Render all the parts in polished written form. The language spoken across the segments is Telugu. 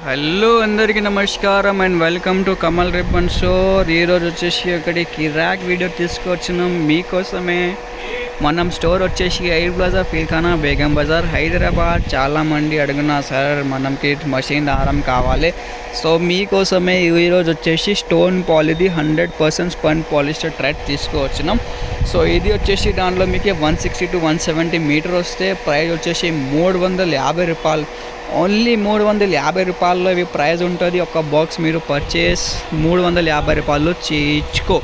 హలో అందరికీ నమస్కారం and welcome to Kamal ribbon store. ఈరోజు వచ్చేసి ఒకటి కిరాక్ వీడియో తీసుకొచ్చినాం మీకోసమే. మనం స్టోర్ వచ్చేసి ఎయిర్ ప్లాజా ఫీల్ఖానా బేగం బజార్ హైదరాబాద్. చాలామంది అడుగున్నా సార్ మనకి మషిన్ దారం కావాలి, సో మీకోసమే ఈరోజు వచ్చేసి స్టోన్ పాలిది 100% స్పన్ పాలిస్టర్ థ్రెడ్ తీసుకువచ్చినాం. సో ఇది వచ్చేసి దాంట్లో మీకు 160 to 170 మీటర్ వస్తే ప్రైస్ వచ్చేసి 350 రూపాయలు. ఓన్లీ 350 రూపాయల్లో ఇవి ప్రైస్ ఉంటుంది. ఒక బాక్స్ మీరు పర్చేస్ 350 రూపాయలు చేయించుకో.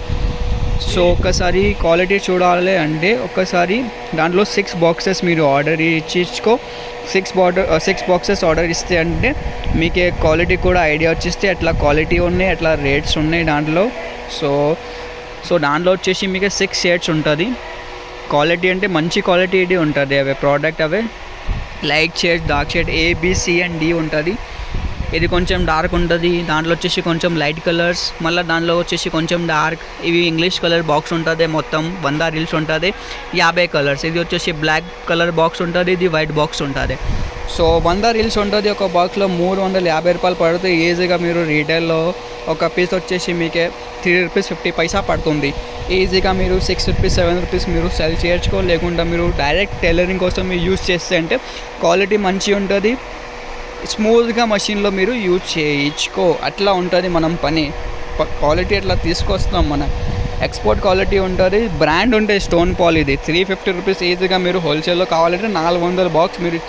సో ఒకసారి క్వాలిటీ చూడాలి అంటే ఒకసారి దాంట్లో 6 బాక్సెస్ మీరు ఆర్డర్ ఇచ్చించుకో. 6 బాక్సెస్ ఆర్డర్ ఇస్తే అంటే మీకే క్వాలిటీ కూడా ఐడియా వచ్చేస్తే ఎట్లా క్వాలిటీ ఉన్నాయి, ఎట్లా రేట్స్ ఉన్నాయి దాంట్లో. సో దాంట్లో వచ్చేసి మీకు 6 షేడ్స్ ఉంటుంది. క్వాలిటీ అంటే మంచి క్వాలిటీ ఇది ఉంటుంది. అవే ప్రోడక్ట్ అవే light shade, dark shade, ABC and D ఉంటుంది. ఇది కొంచెం డార్క్ ఉంటుంది, దాంట్లో వచ్చేసి కొంచెం లైట్ కలర్స్, మళ్ళీ దాంట్లో వచ్చేసి కొంచెం డార్క్. ఇవి ఇంగ్లీష్ కలర్ బాక్స్ ఉంటుంది, మొత్తం 100 రీల్స్ ఉంటుంది, 50 కలర్స్. ఇది వచ్చేసి బ్లాక్ కలర్ బాక్స్ ఉంటుంది, ఇది వైట్ బాక్స్ ఉంటుంది. సో 100 రీల్స్ ఉంటుంది. ఒక బాక్స్లో 350 రూపాయలు పడుతుంది. ఈజీగా మీరు రీటైల్లో ఒక పీస్ వచ్చేసి మీకే 3 రూపీస్ 50 పైసా పడుతుంది. ఈజీగా మీరు 6 రూపీస్ 7 రూపీస్ మీరు సెల్ చేయొచ్చుకో. లేకుండా మీరు డైరెక్ట్ టైలరింగ్ కోసం మీరు యూజ్ చేస్తే అంటే క్వాలిటీ మంచిగా ఉంటుంది, స్మూత్గా మషిన్లో మీరు యూజ్ చేయించుకో. అట్లా ఉంటుంది మనం పని. క్వాలిటీ అట్లా తీసుకొస్తాం, మన ఎక్స్పోర్ట్ క్వాలిటీ ఉంటుంది, బ్రాండ్ ఉంటుంది. స్టోన్ పాల్ ఇది 350 రూపీస్. ఈజీగా మీరు హోల్సేల్లో కావాలంటే 400 బాక్స్ మీరు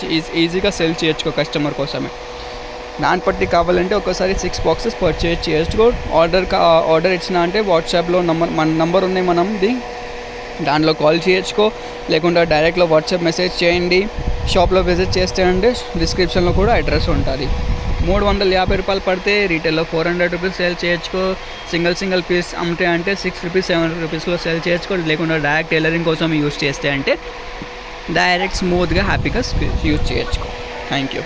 ఈజీగా సెల్ చేయొచ్చుకో కస్టమర్ కోసమే. దాన్ని బట్టి కావాలంటే ఒకసారి 6 బాక్సెస్ పర్చేజ్ చేసుకో. ఆర్డర్ ఇచ్చిన అంటే వాట్సాప్లో మన నంబర్ ఉన్నాయి మనది, దాంట్లో కాల్ చేయొచ్చుకో. లేకుండా డైరెక్ట్లో వాట్సాప్ మెసేజ్ చేయండి. షాప్లో విజిట్ చేస్తే అంటే డిస్క్రిప్షన్లో కూడా అడ్రస్ ఉంటుంది. 350 రూపాయలు పడితే రీటైల్లో 400 రూపీస్ సేల్ చేయొచ్చుకో. సింగిల్ పీస్ అమ్మితే అంటే 6 రూపీస్ 7 రూపీస్లో సేల్ చేయొచ్చుకో. లేకుండా డైరెక్ట్ టైలరింగ్ కోసం యూజ్ చేస్తే అంటే డైరెక్ట్ స్మూత్గా హ్యాపీగా యూజ్ చేయొచ్చుకో. Thank you.